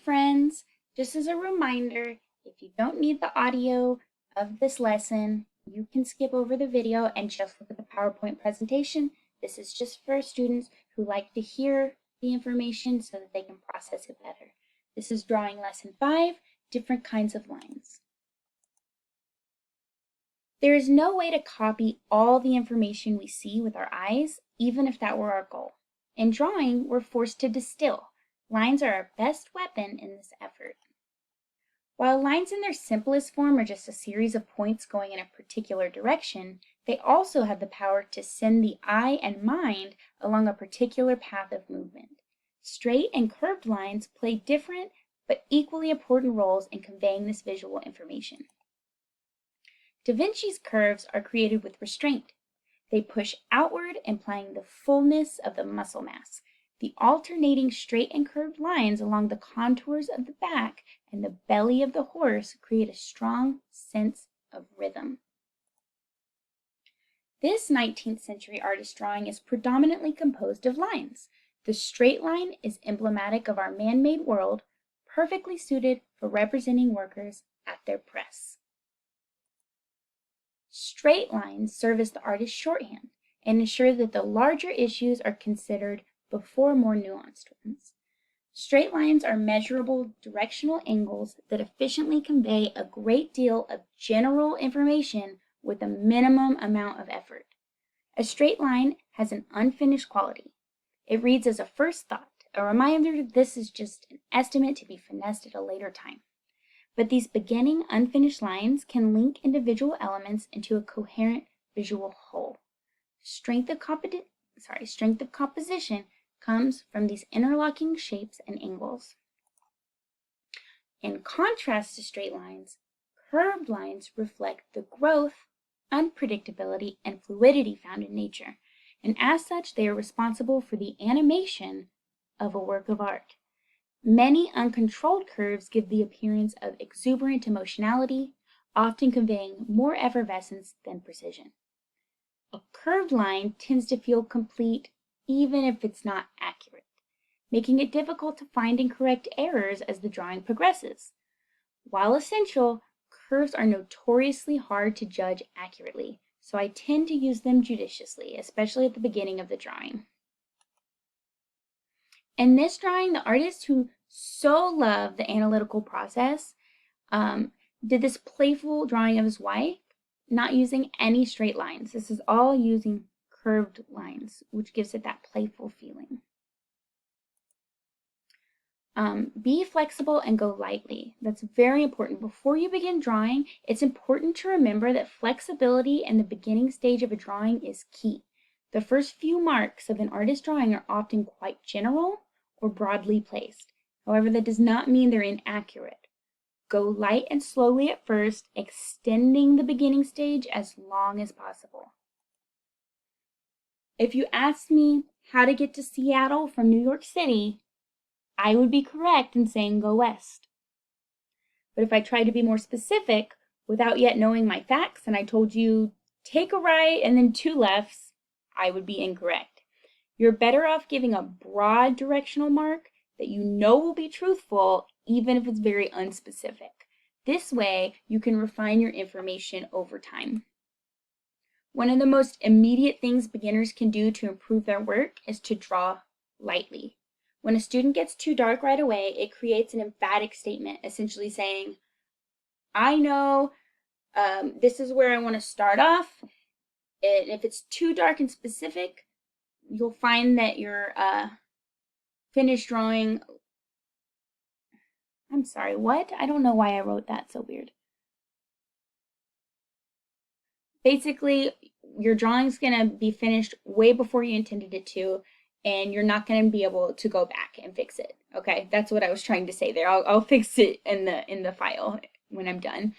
friends. Just as a reminder, if you don't need the audio of this lesson, you can skip over the video and just look at the PowerPoint presentation. This is just for students who like to hear the information so that they can process it better. This is drawing lesson 5, different kinds of lines. There is no way to copy all the information we see with our eyes, even if that were our goal. In drawing, we're forced to distill. Lines are our best weapon in this effort. While lines in their simplest form are just a series of points going in a particular direction, they also have the power to send the eye and mind along a particular path of movement. Straight and curved lines play different but equally important roles in conveying this visual information. Da Vinci's curves are created with restraint. They push outward, implying the fullness of the muscle mass. The alternating straight and curved lines along the contours of the back and the belly of the horse create a strong sense of rhythm. This 19th century artist drawing is predominantly composed of lines. The straight line is emblematic of our man-made world, perfectly suited for representing workers at their press. Straight lines serve as the artist's shorthand and ensure that the larger issues are considered before more nuanced ones. Straight lines are measurable directional angles that efficiently convey a great deal of general information with a minimum amount of effort. A straight line has an unfinished quality. It reads as a first thought, a reminder that this is just an estimate to be finessed at a later time. But these beginning unfinished lines can link individual elements into a coherent visual whole. Strength of composition comes from these interlocking shapes and angles. In contrast to straight lines, curved lines reflect the growth, unpredictability, and fluidity found in nature, and as such they are responsible for the animation of a work of art. Many uncontrolled curves give the appearance of exuberant emotionality, often conveying more effervescence than precision. A curved line tends to feel complete even if it's not accurate, making it difficult to find and correct errors as the drawing progresses. While essential, curves are notoriously hard to judge accurately, so I tend to use them judiciously, especially at the beginning of the drawing. In this drawing, the artist who so loved the analytical process did this playful drawing of his wife, not using any straight lines. This is all using curved lines, which gives it that playful feeling. Be flexible and go lightly. That's very important. Before you begin drawing, it's important to remember that flexibility in the beginning stage of a drawing is key. The first few marks of an artist's drawing are often quite general or broadly placed. However, that does not mean they're inaccurate. Go light and slowly at first, extending the beginning stage as long as possible. If you asked me how to get to Seattle from New York City, I would be correct in saying go west. But if I tried to be more specific without yet knowing my facts and I told you take a right and then 2 lefts, I would be incorrect. You're better off giving a broad directional mark that you know will be truthful even if it's very unspecific. This way you can refine your information over time. One of the most immediate things beginners can do to improve their work is to draw lightly. When a student gets too dark right away, it creates an emphatic statement, essentially saying, I know this is where I want to start off. And if it's too dark and specific, you'll find that your finished drawing, I'm sorry, what? I don't know why I wrote that so weird. Basically, your drawing's going to be finished way before you intended it to, and you're not going to be able to go back and fix it. Okay, that's what I was trying to say there. I'll fix it in the file when I'm done.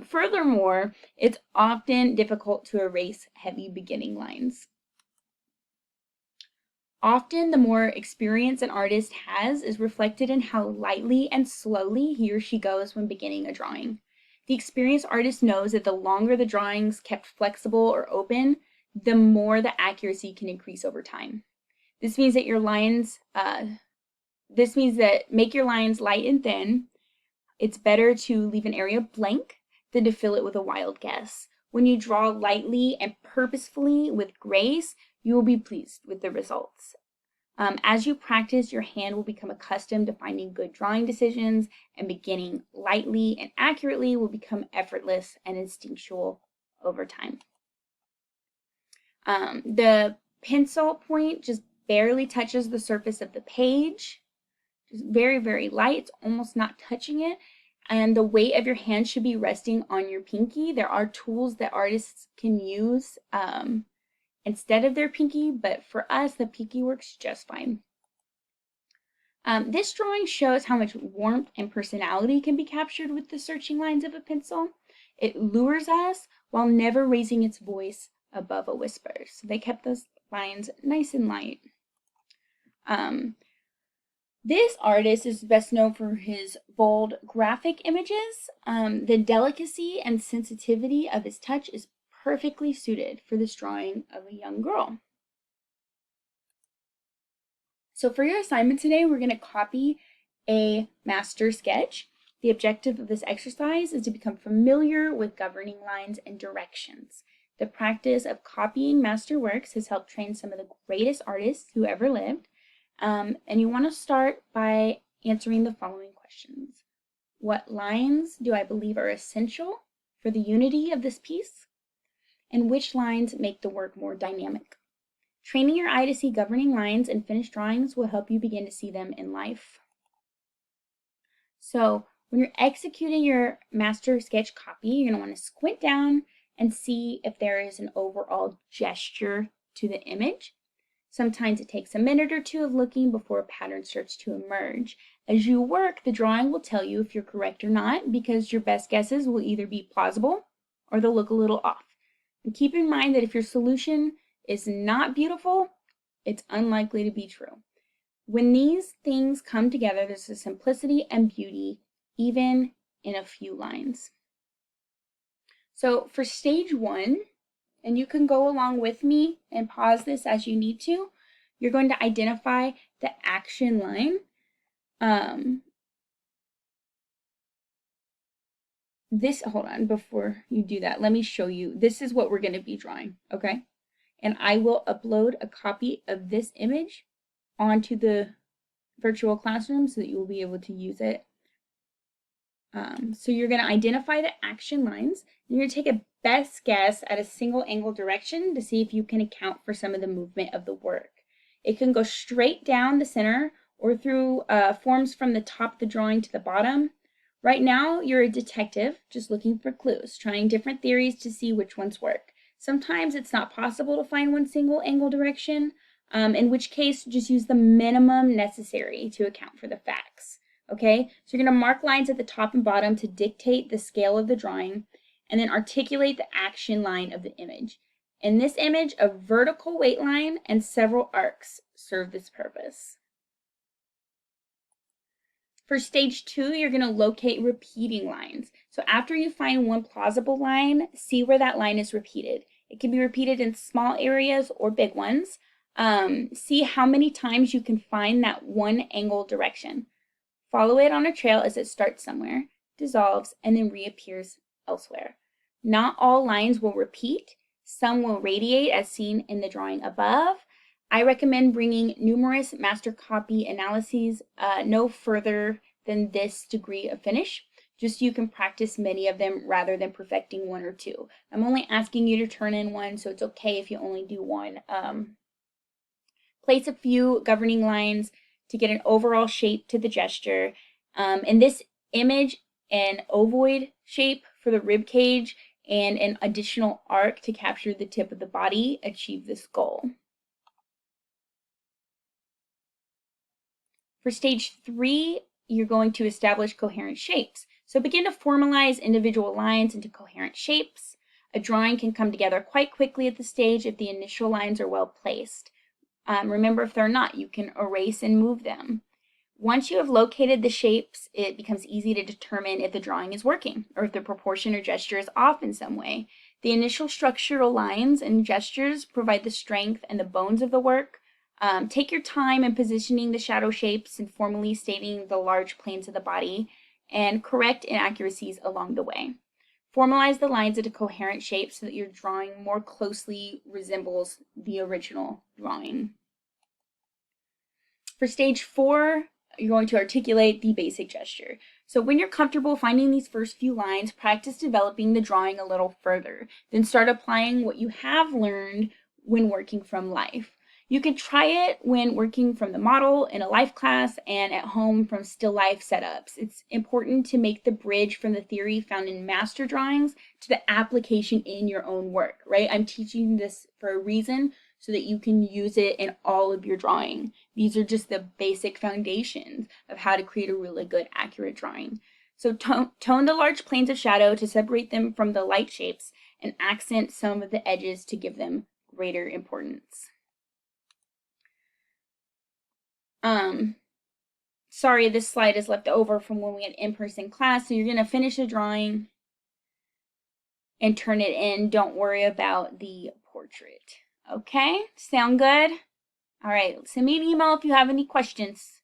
Furthermore, it's often difficult to erase heavy beginning lines. Often, the more experience an artist has is reflected in how lightly and slowly he or she goes when beginning a drawing. The experienced artist knows that the longer the drawing's kept flexible or open, the more the accuracy can increase over time. This means that your lines This means that make your lines light and thin. It's better to leave an area blank than to fill it with a wild guess. When you draw lightly and purposefully with grace, you will be pleased with the results. As you practice, your hand will become accustomed to finding good drawing decisions, and beginning lightly and accurately will become effortless and instinctual over time. The pencil point just barely touches the surface of the page, just very, very light. It's almost not touching it. And the weight of your hand should be resting on your pinky. There are tools that artists can use instead of their pinky, but for us, the pinky works just fine. This drawing shows how much warmth and personality can be captured with the searching lines of a pencil. It lures us while never raising its voice above a whisper. So they kept those lines nice and light. This artist is best known for his bold graphic images. The delicacy and sensitivity of his touch is perfectly suited for this drawing of a young girl. So for your assignment today, we're going to copy a master sketch. The objective of this exercise is to become familiar with governing lines and directions. The practice of copying master works has helped train some of the greatest artists who ever lived. And you want to start by answering the following questions. What lines do I believe are essential for the unity of this piece? And which lines make the work more dynamic? Training your eye to see governing lines and finished drawings will help you begin to see them in life. So when you're executing your master sketch copy, you're going to want to squint down and see if there is an overall gesture to the image. Sometimes it takes a minute or two of looking before a pattern starts to emerge. As you work, the drawing will tell you if you're correct or not, because your best guesses will either be plausible or they'll look a little off. And keep in mind that if your solution is not beautiful, it's unlikely to be true. When these things come together, there's a simplicity and beauty, even in a few lines. So for stage 1, and you can go along with me and pause this as you need to, you're going to identify the action line. Hold on, before you do that, let me show you. This is what we're going to be drawing, okay? And I will upload a copy of this image onto the virtual classroom so that you will be able to use it. So you're going to identify the action lines. You're going to take a best guess at a single angle direction to see if you can account for some of the movement of the work. It can go straight down the center or through forms from the top of the drawing to the bottom. Right now, you're a detective just looking for clues, trying different theories to see which ones work. Sometimes it's not possible to find one single angle direction, in which case just use the minimum necessary to account for the facts. Okay, so you're going to mark lines at the top and bottom to dictate the scale of the drawing, and then articulate the action line of the image. In this image, a vertical weight line and several arcs serve this purpose. For stage 2, you're going to locate repeating lines. So after you find one plausible line, see where that line is repeated. It can be repeated in small areas or big ones. See how many times you can find that one angle direction. Follow it on a trail as it starts somewhere, dissolves, and then reappears elsewhere. Not all lines will repeat. Some will radiate as seen in the drawing above. I recommend bringing numerous master copy analyses no further than this degree of finish, just so you can practice many of them rather than perfecting one or two. I'm only asking you to turn in one, so it's okay if you only do one. Place a few governing lines to get an overall shape to the gesture. In this image, an ovoid shape for the rib cage and an additional arc to capture the tip of the body achieve this goal. For stage 3, you're going to establish coherent shapes. So begin to formalize individual lines into coherent shapes. A drawing can come together quite quickly at this stage if the initial lines are well placed. Remember, if they're not, you can erase and move them. Once you have located the shapes, it becomes easy to determine if the drawing is working or if the proportion or gesture is off in some way. The initial structural lines and gestures provide the strength and the bones of the work. Take your time in positioning the shadow shapes and formally stating the large planes of the body, and correct inaccuracies along the way. Formalize the lines into coherent shapes so that your drawing more closely resembles the original drawing. For stage 4, you're going to articulate the basic gesture. So when you're comfortable finding these first few lines, practice developing the drawing a little further. Then start applying what you have learned when working from life. You can try it when working from the model in a life class and at home from still life setups. It's important to make the bridge from the theory found in master drawings to the application in your own work, right? I'm teaching this for a reason so that you can use it in all of your drawing. These are just the basic foundations of how to create a really good, accurate drawing. So tone the large planes of shadow to separate them from the light shapes and accent some of the edges to give them greater importance. Sorry, this slide is left over from when we had in-person class. So you're going to finish a drawing and turn it in. Don't worry about the portrait. Okay, sound good? All right, send me an email if you have any questions.